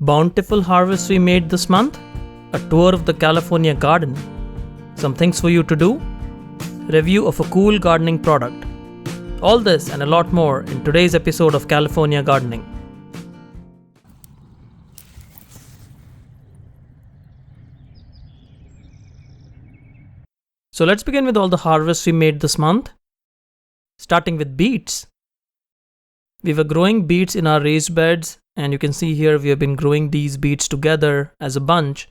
Bountiful harvest we made this month, a tour of the California garden, some things for you to do, review of a cool gardening product. All this and a lot more in today's episode of California Gardening. So let's begin with all the harvests we made this month, starting with beets. We were growing beets in our raised beds, and you can see here we have been growing these beets together as a bunch,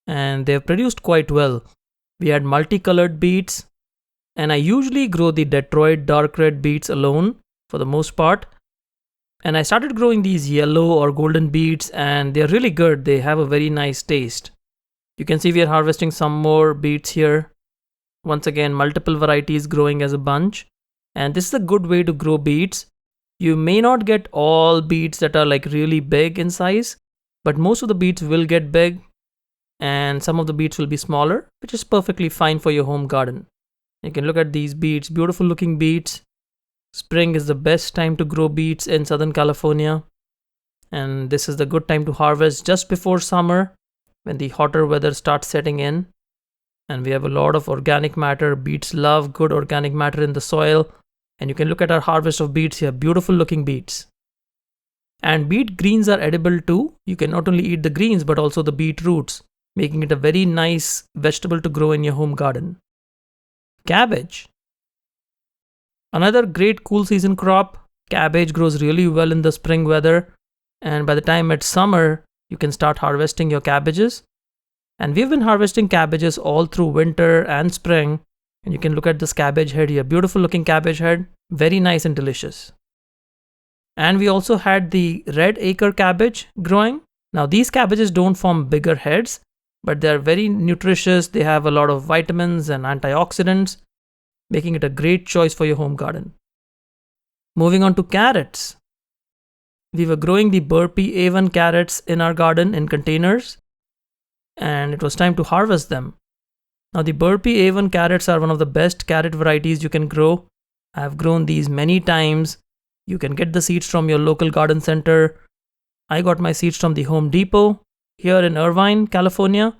and they have produced quite well. We had multicolored beets, and I usually grow the Detroit dark red beets alone for the most part. And I started growing these yellow or golden beets, and they're really good. They have a very nice taste. You can see we are harvesting some more beets here. Once again, multiple varieties growing as a bunch. And this is a good way to grow beets. You may not get all beets that are like really big in size, but most of the beets will get big and some of the beets will be smaller, which is perfectly fine for your home garden. You can look at these beets, beautiful looking beets. Spring is the best time to grow beets in Southern California. And this is the good time to harvest just before summer when the hotter weather starts setting in. And we have a lot of organic matter. Beets love good organic matter in the soil. And you can look at our harvest of beets here, beautiful looking beets. And beet greens are edible too. You can not only eat the greens but also the beet roots, making it a very nice vegetable to grow in your home garden. Cabbage. Another great cool season crop. Cabbage grows really well in the spring weather. And by the time it's summer, you can start harvesting your cabbages. And we've been harvesting cabbages all through winter and spring. And you can look at this cabbage head here, beautiful looking cabbage head, very nice and delicious. And we also had the red acre cabbage growing. Now these cabbages don't form bigger heads, but they're very nutritious. They have a lot of vitamins and antioxidants, making it a great choice for your home garden. Moving on to carrots. We were growing the Burpee A1 carrots in our garden in containers, and it was time to harvest them. Now the Burpee A1 carrots are one of the best carrot varieties you can grow. I have grown these many times. You can get the seeds from your local garden center. I got my seeds from the Home Depot here in Irvine, California.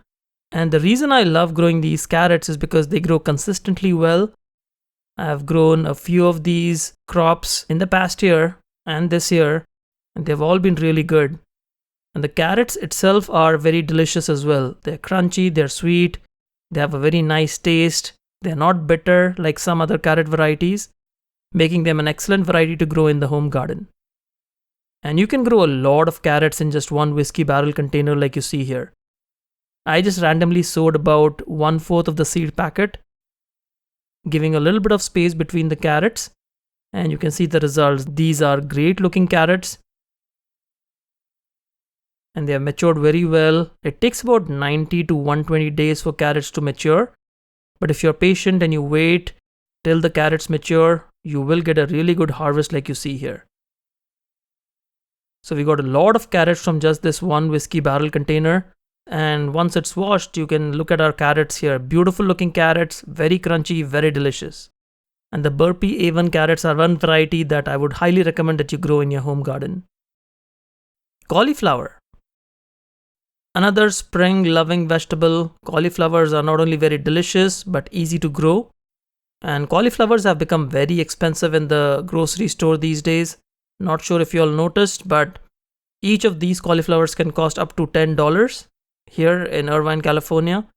And the reason I love growing these carrots is because they grow consistently well. I have grown a few of these crops in the past year and this year, and they've all been really good. And the carrots itself are very delicious as well. They're crunchy, they're sweet. They have a very nice taste. They're not bitter like some other carrot varieties, making them an excellent variety to grow in the home garden. And you can grow a lot of carrots in just one whiskey barrel container like you see here. I just randomly sowed about 1/4 of the seed packet, giving a little bit of space between the carrots, and you can see the results. These are great looking carrots. And they have matured very well. It takes about 90 to 120 days for carrots to mature. But if you're patient and you wait till the carrots mature, you will get a really good harvest like you see here. So we got a lot of carrots from just this one whiskey barrel container. And once it's washed, you can look at our carrots here. Beautiful looking carrots, very crunchy, very delicious. And the Burpee A1 carrots are one variety that I would highly recommend that you grow in your home garden. Cauliflower. Another spring-loving vegetable. Cauliflowers are not only very delicious but easy to grow. And cauliflowers have become very expensive in the grocery store these days. Not sure if you all noticed, but each of these cauliflowers can cost up to $10 here in Irvine, California.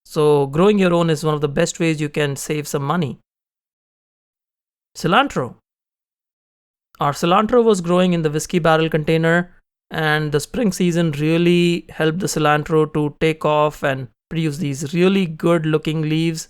So growing your own is one of the best ways you can save some money. Cilantro. Our cilantro was growing in the whiskey barrel container. And the spring season really helped the cilantro to take off and produce these really good looking leaves.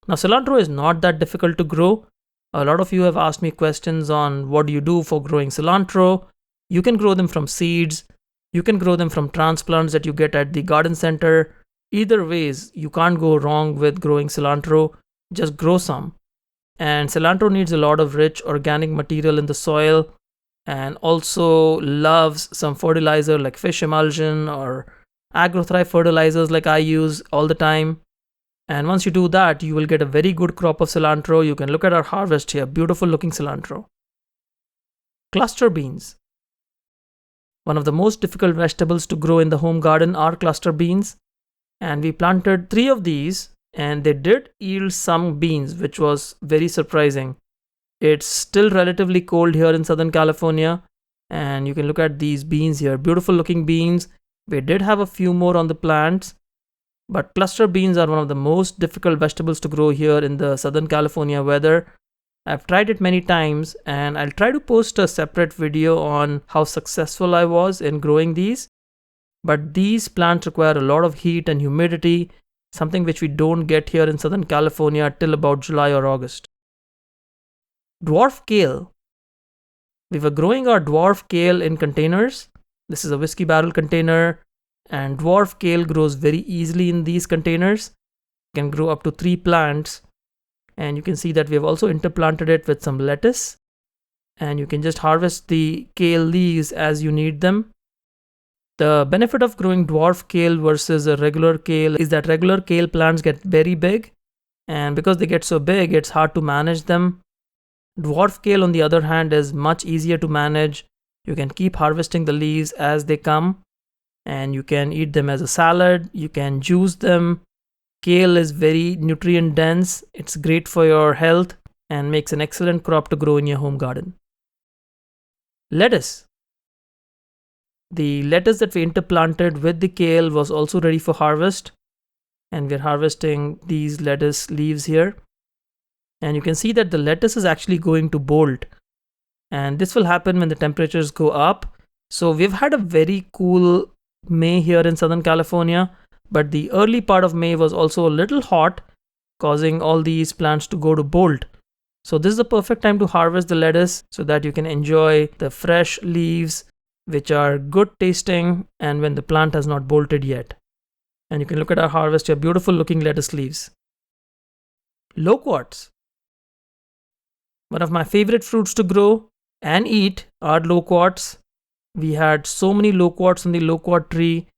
Now cilantro is not that difficult to grow. A lot of you have asked me questions on what do you do for growing cilantro. You can grow them from seeds. You can grow them from transplants that you get at the garden center. Either ways, you can't go wrong with growing cilantro. Just grow some. And cilantro needs a lot of rich organic material in the soil, and also loves some fertilizer like fish emulsion or AgroThrive fertilizers like I use all the time. And once you do that, you will get a very good crop of cilantro. You can look at our harvest here, beautiful looking cilantro. Cluster beans. One of the most difficult vegetables to grow in the home garden are cluster beans. And we planted 3 of these and they did yield some beans, which was very surprising. It's still relatively cold here in Southern California. And you can look at these beans here, beautiful looking beans. We did have a few more on the plants, but cluster beans are one of the most difficult vegetables to grow here in the Southern California weather. I've tried it many times and I'll try to post a separate video on how successful I was in growing these. But these plants require a lot of heat and humidity, something which we don't get here in Southern California till about July or August. Dwarf kale. We were growing our dwarf kale in containers. This is a whiskey barrel container, and dwarf kale grows very easily in these containers. It can grow up to 3 plants. And you can see that we have also interplanted it with some lettuce. And you can just harvest the kale leaves as you need them. The benefit of growing dwarf kale versus a regular kale is that regular kale plants get very big. And because they get so big, it's hard to manage them. Dwarf kale, on the other hand, is much easier to manage. You can keep harvesting the leaves as they come. And you can eat them as a salad. You can juice them. Kale is very nutrient dense. It's great for your health and makes an excellent crop to grow in your home garden. Lettuce. The lettuce that we interplanted with the kale was also ready for harvest. And we're harvesting these lettuce leaves here. And you can see that the lettuce is actually going to bolt. And this will happen when the temperatures go up. So we've had a very cool May here in Southern California. But the early part of May was also a little hot, causing all these plants to go to bolt. So this is the perfect time to harvest the lettuce so that you can enjoy the fresh leaves, which are good tasting and when the plant has not bolted yet. And you can look at our harvest here, beautiful looking lettuce leaves. Loquats. One of my favorite fruits to grow and eat are loquats. We had so many loquats on the loquat tree.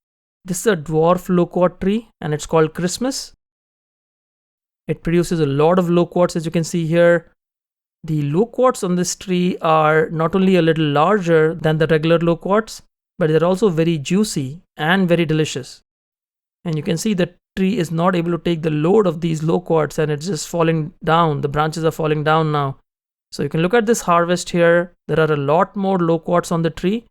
This is a dwarf loquat tree and it's called Christmas. It produces a lot of loquats, as you can see here. The loquats on this tree are not only a little larger than the regular loquats, but they're also very juicy and very delicious. And you can see the tree is not able to take the load of these loquats and it's just falling down. The branches are falling down now. So you can look at this harvest here. There are a lot more loquats on the tree,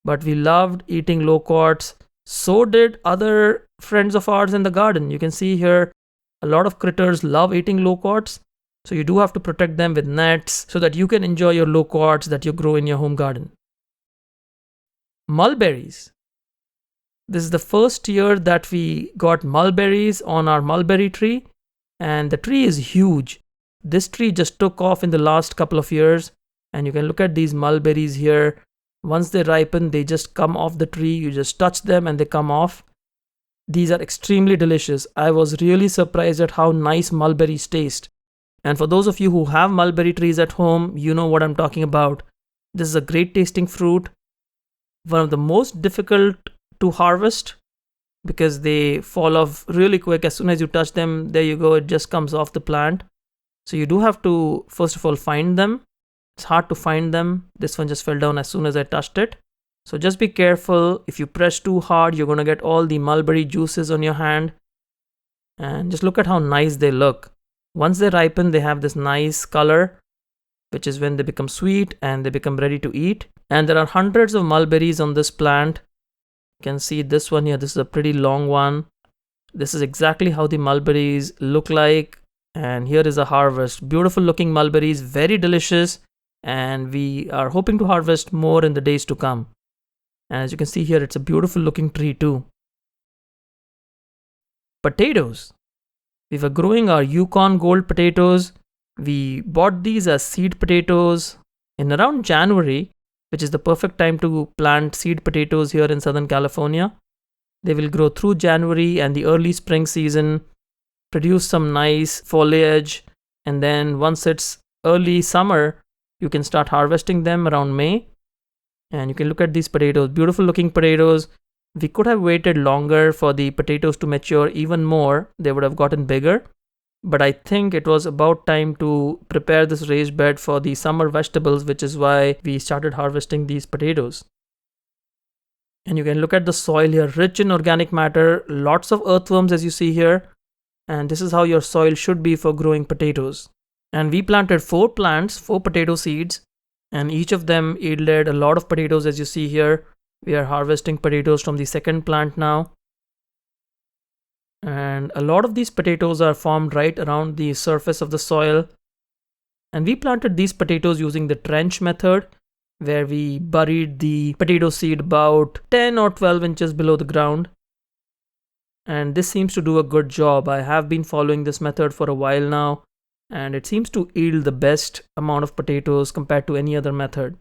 but we loved eating loquats. So did other friends of ours in the garden. You can see here a lot of critters love eating loquats. So you do have to protect them with nets so that you can enjoy your loquats that you grow in your home garden. Mulberries. This is the first year that we got mulberries on our mulberry tree, and the tree is huge. This tree just took off in the last couple of years, and you can look at these mulberries here. Once they ripen, they just come off the tree. You just touch them and they come off. These are extremely delicious. I was really surprised at how nice mulberries taste. And for those of you who have mulberry trees at home, you know what I'm talking about. This is a great tasting fruit. One of the most difficult to harvest because they fall off really quick. As soon as you touch them, there you go, it just comes off the plant. So you do have to, first of all, find them. It's hard to find them. This one just fell down as soon as I touched it. So just be careful. If you press too hard, you're going to get all the mulberry juices on your hand. And just look at how nice they look. Once they ripen, they have this nice color, which is when they become sweet and they become ready to eat. And there are hundreds of mulberries on this plant. You can see this one here. This is a pretty long one. This is exactly how the mulberries look like. And here is a harvest. Beautiful looking mulberries, very delicious. And we are hoping to harvest more in the days to come. And as you can see here, it's a beautiful looking tree too. Potatoes. We were growing our Yukon Gold potatoes. We bought these as seed potatoes in around January, which is the perfect time to plant seed potatoes here in Southern California. They will grow through January and the early spring season, produce some nice foliage, and then once it's early summer, you can start harvesting them around May. And you can look at these potatoes, beautiful looking potatoes. We could have waited longer for the potatoes to mature even more. They would have gotten bigger. But I think it was about time to prepare this raised bed for the summer vegetables, which is why we started harvesting these potatoes. And you can look at the soil here, rich in organic matter, lots of earthworms as you see here. And this is how your soil should be for growing potatoes. And we planted 4 plants, 4 potato seeds, and each of them yielded a lot of potatoes as you see here. We are harvesting potatoes from the second plant now. And a lot of these potatoes are formed right around the surface of the soil. And we planted these potatoes using the trench method, where we buried the potato seed about 10 or 12 inches below the ground. And this seems to do a good job. I have been following this method for a while now, and it seems to yield the best amount of potatoes compared to any other method.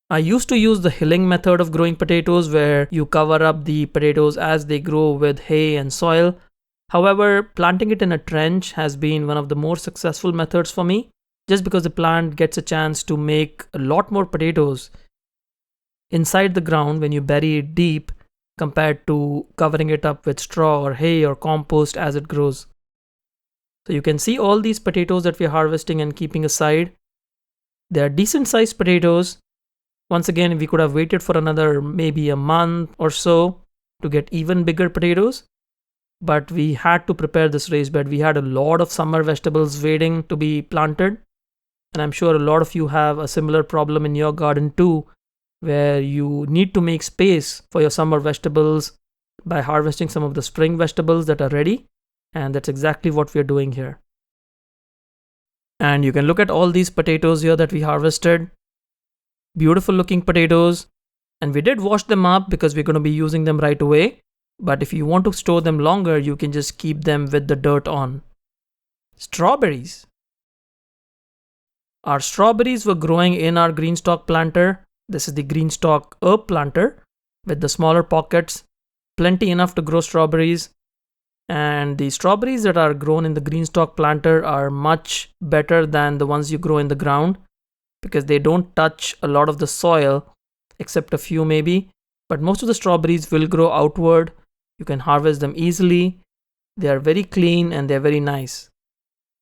I used to use the hilling method of growing potatoes, where you cover up the potatoes as they grow with hay and soil. However, planting it in a trench has been one of the more successful methods for me, just because the plant gets a chance to make a lot more potatoes inside the ground when you bury it deep, compared to covering it up with straw or hay or compost as it grows. So you can see all these potatoes that we're harvesting and keeping aside. They are decent sized potatoes. Once again, we could have waited for another maybe a month or so to get even bigger potatoes, but we had to prepare this raised bed. We had a lot of summer vegetables waiting to be planted, and I'm sure a lot of you have a similar problem in your garden too, where you need to make space for your summer vegetables by harvesting some of the spring vegetables that are ready, and that's exactly what we're doing here. And you can look at all these potatoes here that we harvested. Beautiful looking potatoes, and we did wash them up because we're going to be using them right away, but if you want to store them longer, you can just keep them with the dirt on. Strawberries. Our strawberries were growing in our greenstalk planter. This is the greenstalk herb planter with the smaller pockets, plenty enough to grow strawberries. And the strawberries that are grown in the greenstalk planter are much better than the ones you grow in the ground, because they don't touch a lot of the soil, except a few maybe. But most of the strawberries will grow outward. You can harvest them easily. They are very clean and they're very nice.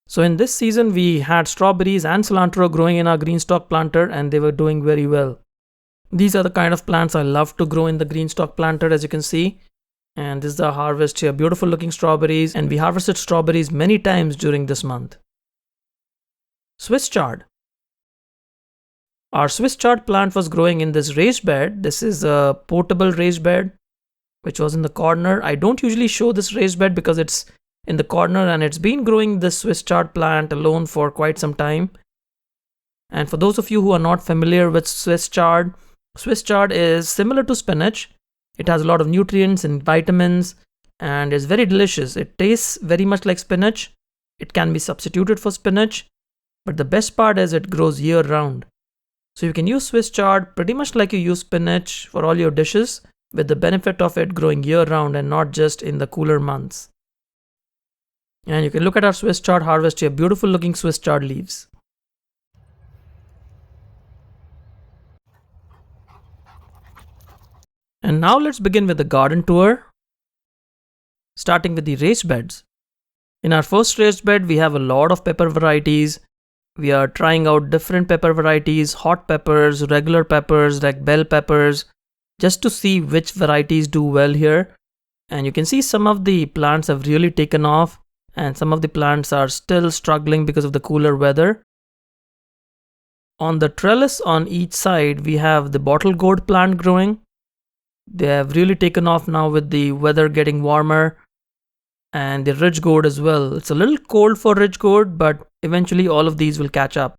So in this season, we had strawberries and cilantro growing in our greenstalk planter, and they were doing very well. These are the kind of plants I love to grow in the greenstalk planter, as you can see. And this is the harvest here. Beautiful looking strawberries, and we harvested strawberries many times during this month. Swiss chard. Our Swiss chard plant was growing in this raised bed. This is a portable raised bed, which was in the corner. I don't usually show this raised bed because it's in the corner, and it's been growing this Swiss chard plant alone for quite some time. And for those of you who are not familiar with Swiss chard is similar to spinach. It has a lot of nutrients and vitamins, and is very delicious. It tastes very much like spinach. It can be substituted for spinach, but the best part is it grows year round. So you can use Swiss chard pretty much like you use spinach for all your dishes, with the benefit of it growing year round and not just in the cooler months. And you can look at our Swiss chard harvest here. Beautiful looking Swiss chard leaves. And now let's begin with the garden tour, starting with the raised beds. In our first raised bed, we have a lot of pepper varieties. We are trying out different pepper varieties, hot peppers, regular peppers, like bell peppers, just to see which varieties do well here. And you can see some of the plants have really taken off, and some of the plants are still struggling because of the cooler weather. On the trellis on each side, we have the bottle gourd plant growing. They have really taken off now with the weather getting warmer, and the ridge gourd as well. It's a little cold for ridge gourd, but eventually all of these will catch up.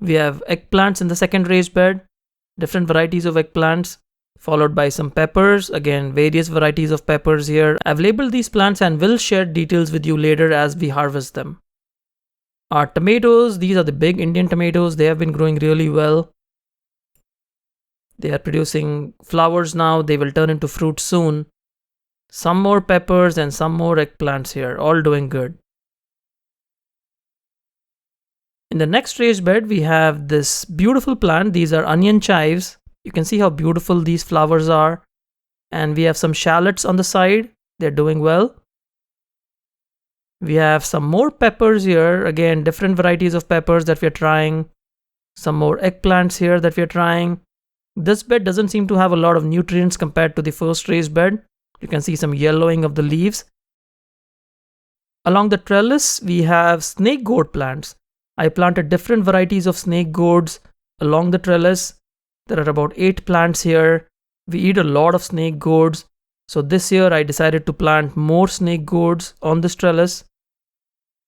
We have eggplants in the second raised bed, different varieties of eggplants, followed by some peppers. Again, various varieties of peppers here. I've labeled these plants and will share details with you later as we harvest them. Our tomatoes, these are the big Indian tomatoes. They have been growing really well. They are producing flowers now. They will turn into fruit soon. Some more peppers and some more eggplants here, all doing good. In the next raised bed, we have this beautiful plant. These are onion chives. You can see how beautiful these flowers are. And we have some shallots on the side. They're doing well. We have some more peppers here. Again, different varieties of peppers that we're trying. Some more eggplants here that we're trying. This bed doesn't seem to have a lot of nutrients compared to the first raised bed. You can see some yellowing of the leaves. Along the trellis, we have snake gourd plants. I planted different varieties of snake gourds along the trellis. There are about 8 plants here. We eat a lot of snake gourds. So this year I decided to plant more snake gourds on this trellis.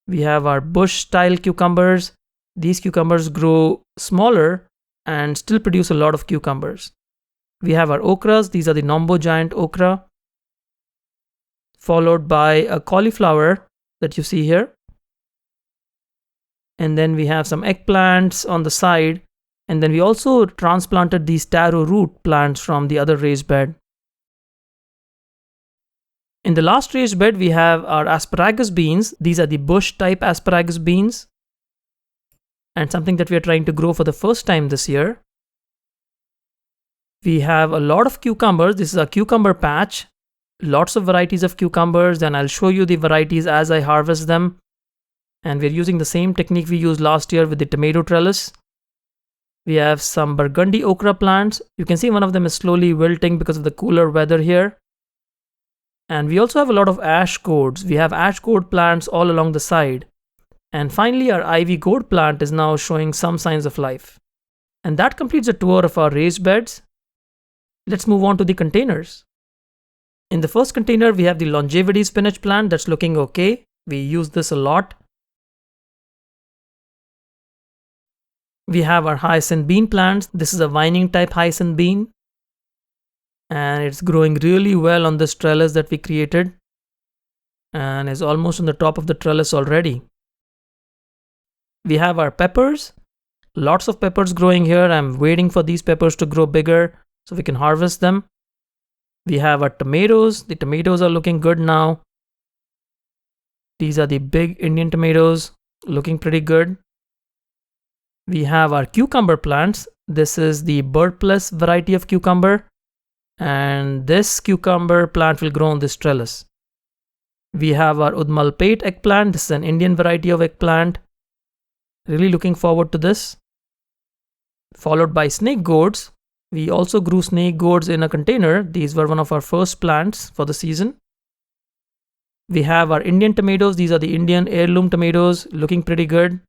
We have our bush style cucumbers. These cucumbers grow smaller and still produce a lot of cucumbers. We have our okras. These are the Nombo giant okra. Followed by a cauliflower that you see here. And then we have some eggplants on the side. And then we also transplanted these taro root plants from the other raised bed. In the last raised bed, we have our asparagus beans. These are the bush type asparagus beans. And something that we are trying to grow for the first time this year. We have a lot of cucumbers. This is a cucumber patch. Lots of varieties of cucumbers, and I'll show you the varieties as I harvest them. And we're using the same technique we used last year with the tomato trellis. We have some burgundy okra plants. You can see one of them is slowly wilting because of the cooler weather here. And we also have a lot of ash gourds. We have ash gourd plants all along the side. And finally, our ivy gourd plant is now showing some signs of life. And that completes a tour of our raised beds. Let's move on to the containers. In the first container, we have the longevity spinach plant that's looking okay. We use this a lot. We have our hyacinth bean plants. This is a vining type hyacinth bean. And it's growing really well on this trellis that we created. And is almost on the top of the trellis already. We have our peppers. Lots of peppers growing here. I'm waiting for these peppers to grow bigger so we can harvest them. We have our tomatoes. The tomatoes are looking good now. These are the big Indian tomatoes, looking pretty good. We have our cucumber plants. This is the burpless variety of cucumber. And this cucumber plant will grow on this trellis. We have our Udmalpate eggplant. This is an Indian variety of eggplant. Really looking forward to this. Followed by snake gourds. We also grew snake gourds in a container. These were one of our first plants for the season. We have our Indian tomatoes. These are the Indian heirloom tomatoes, looking pretty good.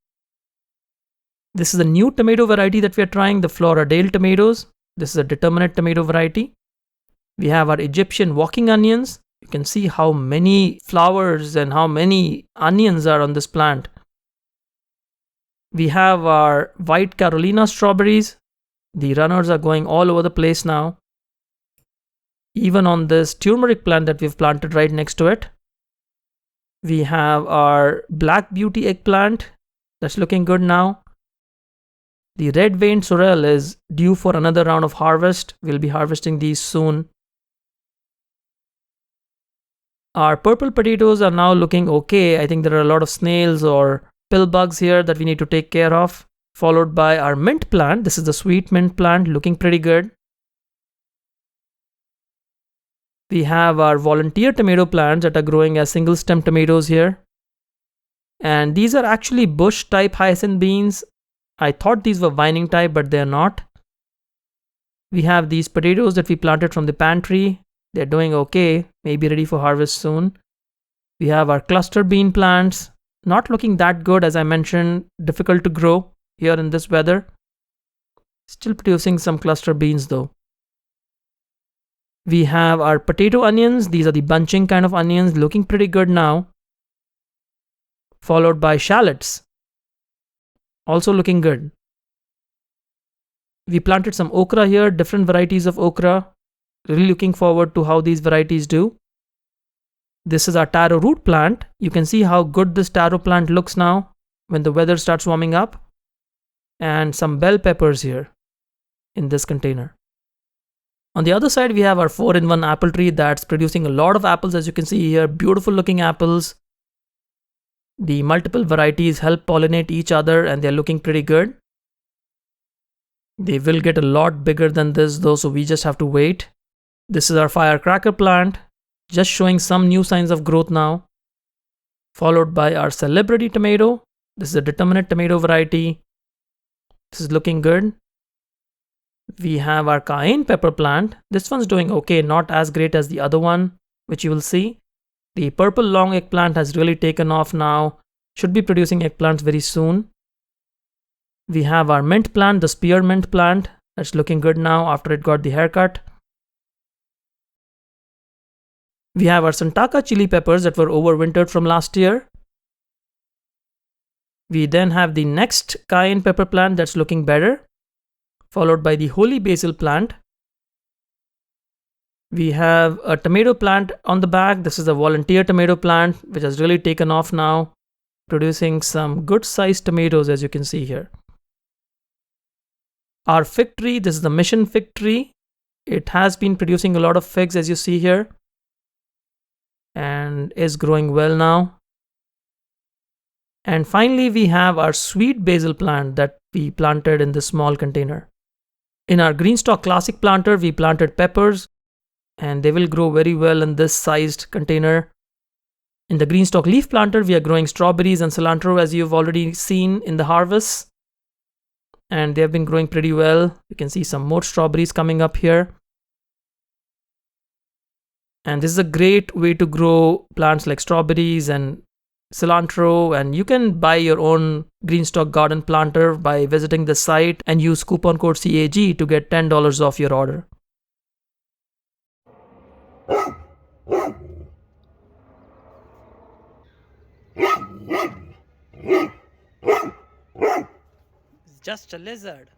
This is a new tomato variety that we are trying, the Floridale tomatoes. This is a determinate tomato variety. We have our Egyptian walking onions. You can see how many flowers and how many onions are on this plant. We have our white Carolina strawberries. The runners are going all over the place now. Even on this turmeric plant that we've planted right next to it. We have our black beauty eggplant. That's looking good now. The red veined sorrel is due for another round of harvest. We'll be harvesting these soon. Our purple potatoes are now looking okay. I think there are a lot of snails or pill bugs here that we need to take care of. Followed by our mint plant. This is the sweet mint plant, looking pretty good. We have our volunteer tomato plants that are growing as single stem tomatoes here. And these are actually bush type hyacinth beans. I thought these were vining type, but they're not. We have these potatoes that we planted from the pantry. They're doing okay, maybe ready for harvest soon. We have our cluster bean plants. Not looking that good, as I mentioned, difficult to grow here in this weather. Still producing some cluster beans though. We have our potato onions. These are the bunching kind of onions, looking pretty good now. Followed by shallots. Also looking good. We planted some okra here, different varieties of okra. Really looking forward to how these varieties do. This is our taro root plant. You can see how good this taro plant looks now when the weather starts warming up. And some bell peppers here in this container. On the other side, we have our 4-in-1 apple tree that's producing a lot of apples, as you can see here. Beautiful looking apples. The multiple varieties help pollinate each other and they're looking pretty good. They will get a lot bigger than this though, so we just have to wait. This is our firecracker plant, just showing some new signs of growth now. Followed by our celebrity tomato. This is a determinate tomato variety. This is looking good. We have our cayenne pepper plant. This one's doing okay, not as great as the other one, which you will see. The purple long eggplant has really taken off now. Should be producing eggplants very soon. We have our mint plant, the spearmint plant. That's looking good now after it got the haircut. We have our Santaka chili peppers that were overwintered from last year. We then have the next cayenne pepper plant that's looking better, followed by the holy basil plant. We have a tomato plant on the back. This is a volunteer tomato plant which has really taken off now, producing some good sized tomatoes as you can see here. Our fig tree, this is the mission fig tree. It has been producing a lot of figs as you see here and is growing well now. And finally, we have our sweet basil plant that we planted in this small container. In our Greenstock Classic planter, we planted peppers and they will grow very well in this sized container. In the Greenstock Leaf planter, we are growing strawberries and cilantro as you've already seen in the harvest. And they have been growing pretty well. You can see some more strawberries coming up here. And this is a great way to grow plants like strawberries and cilantro, and you can buy your own Greenstock garden planter by visiting the site and use coupon code CAG to get $10 off your order. It's just a lizard.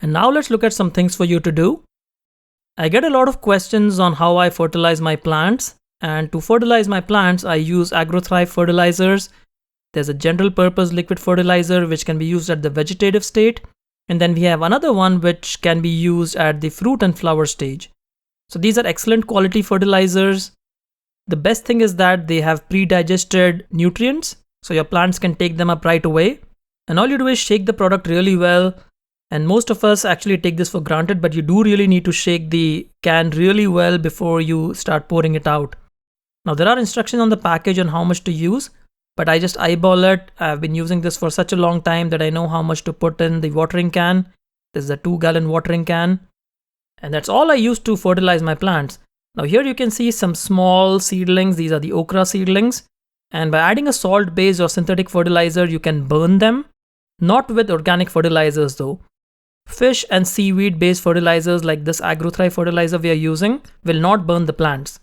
And now let's look at some things for you to do. I get a lot of questions on how I fertilize my plants, and to fertilize my plants I use AgroThrive fertilizers. There's a general purpose liquid fertilizer which can be used at the vegetative state, and then we have another one which can be used at the fruit and flower stage. So these are excellent quality fertilizers. The best thing is that they have pre-digested nutrients, so your plants can take them up right away. And all you do is shake the product really well. And most of us actually take this for granted, but you do really need to shake the can really well before you start pouring it out. Now there are instructions on the package on how much to use, but I just eyeball it. I've been using this for such a long time that I know how much to put in the watering can. This is a 2-gallon watering can. And that's all I use to fertilize my plants. Now here you can see some small seedlings. These are the okra seedlings. And by adding a salt-based or synthetic fertilizer, you can burn them. Not with organic fertilizers though. Fish and seaweed based fertilizers like this AgroThrive fertilizer we are using will not burn the plants.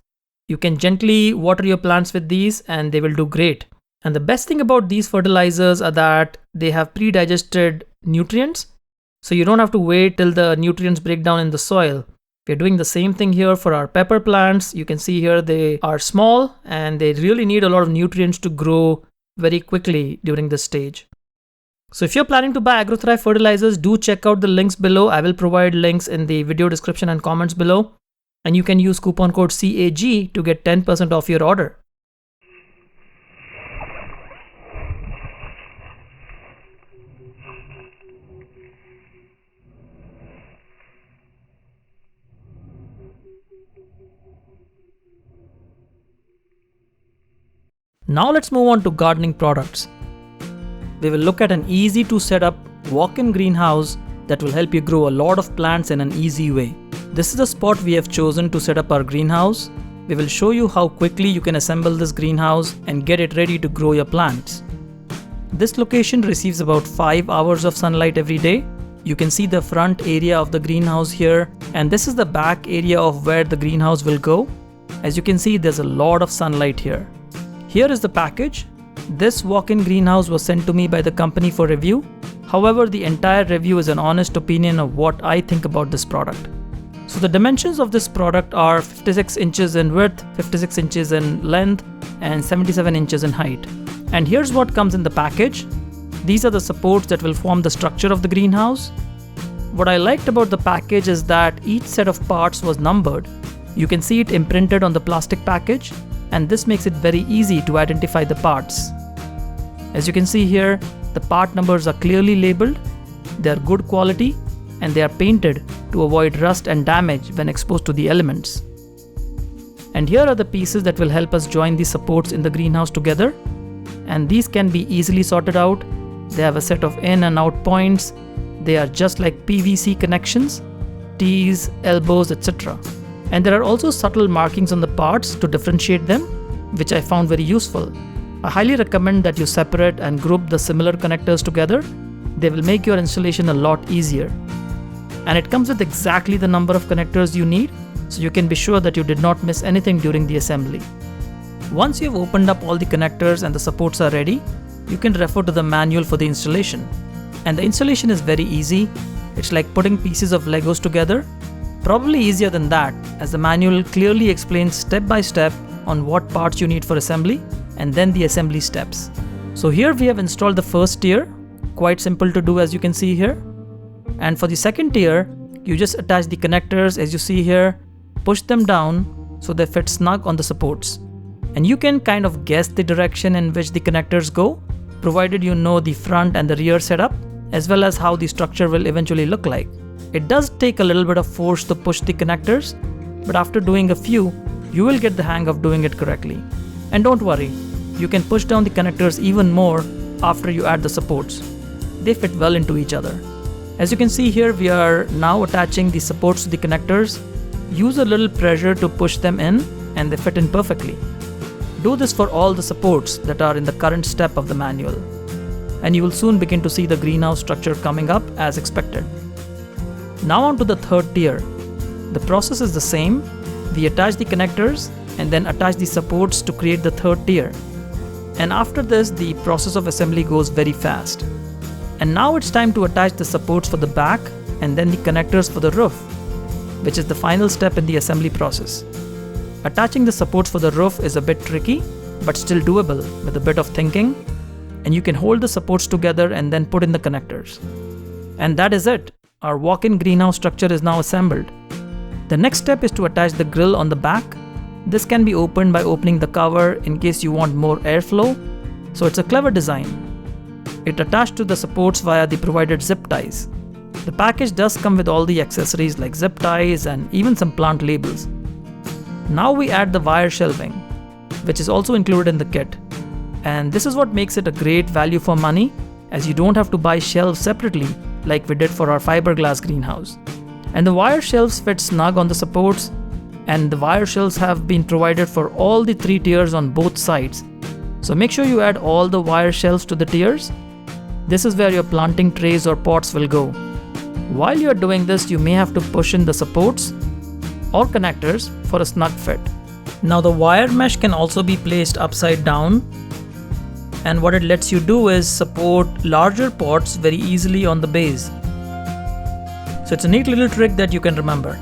You can gently water your plants with these and they will do great. And the best thing about these fertilizers are that they have pre-digested nutrients, so you don't have to wait till the nutrients break down in the soil. We're doing the same thing here for our pepper plants. You can see here they are small and they really need a lot of nutrients to grow very quickly during this stage. So if you're planning to buy AgroThrive fertilizers, do check out the links below. I will provide links in the video description and comments below. And you can use coupon code CAG to get 10% off your order. Now let's move on to gardening products. We will look at an easy to set up walk-in greenhouse that will help you grow a lot of plants in an easy way. This is the spot we have chosen to set up our greenhouse. We will show you how quickly you can assemble this greenhouse and get it ready to grow your plants. This location receives about 5 hours of sunlight every day. You can see the front area of the greenhouse here, and this is the back area of where the greenhouse will go. As you can see, there's a lot of sunlight here. Here is the package. This walk-in greenhouse was sent to me by the company for review. However, the entire review is an honest opinion of what I think about this product. So the dimensions of this product are 56 inches in width, 56 inches in length, and 77 inches in height. And here's what comes in the package. These are the supports that will form the structure of the greenhouse. What I liked about the package is that each set of parts was numbered. You can see it imprinted on the plastic package, and this makes it very easy to identify the parts. As you can see here, the part numbers are clearly labeled, they are good quality, and they are painted to avoid rust and damage when exposed to the elements. And here are the pieces that will help us join the supports in the greenhouse together. And these can be easily sorted out. They have a set of in and out points. They are just like PVC connections, T's, elbows, etc. And there are also subtle markings on the parts to differentiate them, which I found very useful. I highly recommend that you separate and group the similar connectors together. They will make your installation a lot easier. And it comes with exactly the number of connectors you need, so you can be sure that you did not miss anything during the assembly. Once you have opened up all the connectors and the supports are ready, you can refer to the manual for the installation. And the installation is very easy. It's like putting pieces of Legos together. Probably easier than that, as the manual clearly explains step by step on what parts you need for assembly and then the assembly steps. So here we have installed the first tier, quite simple to do as you can see here. And for the second tier, you just attach the connectors as you see here, push them down so they fit snug on the supports. And you can kind of guess the direction in which the connectors go, provided you know the front and the rear setup, as well as how the structure will eventually look like. It does take a little bit of force to push the connectors, but after doing a few, you will get the hang of doing it correctly. And don't worry, you can push down the connectors even more after you add the supports. They fit well into each other. As you can see here, we are now attaching the supports to the connectors. Use a little pressure to push them in and they fit in perfectly. Do this for all the supports that are in the current step of the manual. And you will soon begin to see the greenhouse structure coming up as expected. Now on to the third tier. The process is the same. We attach the connectors and then attach the supports to create the third tier. And after this, the process of assembly goes very fast. And now it's time to attach the supports for the back and then the connectors for the roof, which is the final step in the assembly process. Attaching the supports for the roof is a bit tricky, but still doable with a bit of thinking. And you can hold the supports together and then put in the connectors. And that is it. Our walk-in greenhouse structure is now assembled. The next step is to attach the grill on the back. This can be opened by opening the cover in case you want more airflow. So it's a clever design. It attached to the supports via the provided zip ties. The package does come with all the accessories like zip ties and even some plant labels. Now we add the wire shelving, which is also included in the kit. And this is what makes it a great value for money, as you don't have to buy shelves separately like we did for our fiberglass greenhouse. And the wire shelves fit snug on the supports, and the wire shelves have been provided for all the 3 tiers on both sides. So make sure you add all the wire shelves to the tiers. This is where your planting trays or pots will go. While you are doing this, you may have to push in the supports or connectors for a snug fit. Now the wire mesh can also be placed upside down, and what it lets you do is support larger pots very easily on the base. So it's a neat little trick that you can remember.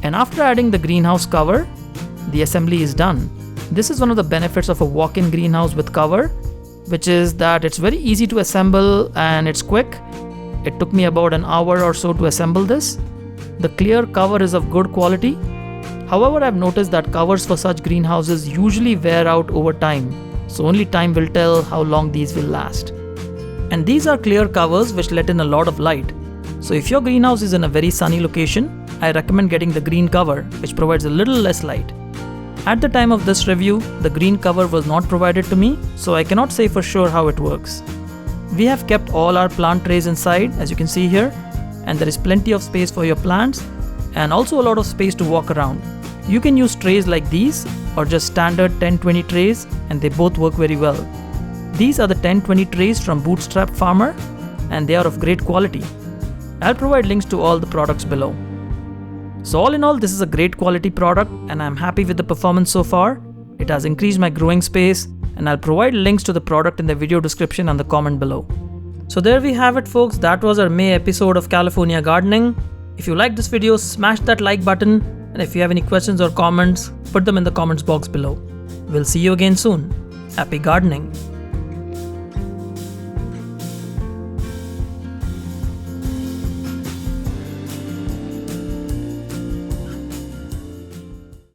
And after adding the greenhouse cover, the assembly is done. This is one of the benefits of a walk-in greenhouse with cover, which is that it's very easy to assemble and it's quick. It took me about an hour or so to assemble this. The clear cover is of good quality. However, I've noticed that covers for such greenhouses usually wear out over time, so only time will tell how long these will last. And these are clear covers which let in a lot of light. So if your greenhouse is in a very sunny location, I recommend getting the green cover, which provides a little less light. At the time of this review, the green cover was not provided to me, so I cannot say for sure how it works. We have kept all our plant trays inside, as you can see here, and there is plenty of space for your plants and also a lot of space to walk around. You can use trays like these or just standard 10-20 trays, and they both work very well. These are the 10-20 trays from Bootstrap Farmer, and they are of great quality. I'll provide links to all the products below. So all in all, this is a great quality product and I'm happy with the performance so far. It has increased my growing space, and I'll provide links to the product in the video description and the comment below. So there we have it folks, that was our May episode of California Gardening. If you liked this video, smash that like button, and if you have any questions or comments, put them in the comments box below. We'll see you again soon. Happy gardening!